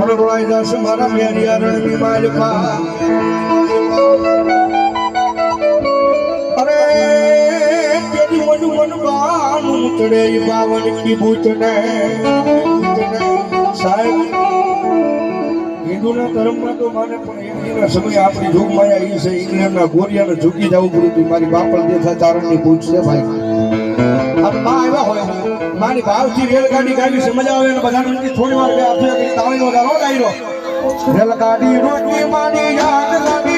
રોળાઈ જશે મારા મેરિયા રણની માલપા અરે તેની મન બાનું ચડે બાવન કી બૂચને સાહેબ હિન્દુના ધર્મમાં તો માને પણ એના સમય આપણી જોગમાયા એ છે ઇંગ્લેન્ડના ગોરિયાને ઝૂકી જવું પડ્યું મારી બાપલ દેખા ચારણની પૂછ છે ભાઈ આ બા આવ્યા હોય મારી ભાવથી રેલગાડી ગાડી સમજ આવે ને બધાને થોડી વાર બે આપે તાળીનો ગારો ડાયરો રેલગાડી રોકી મારી યાદ લાગી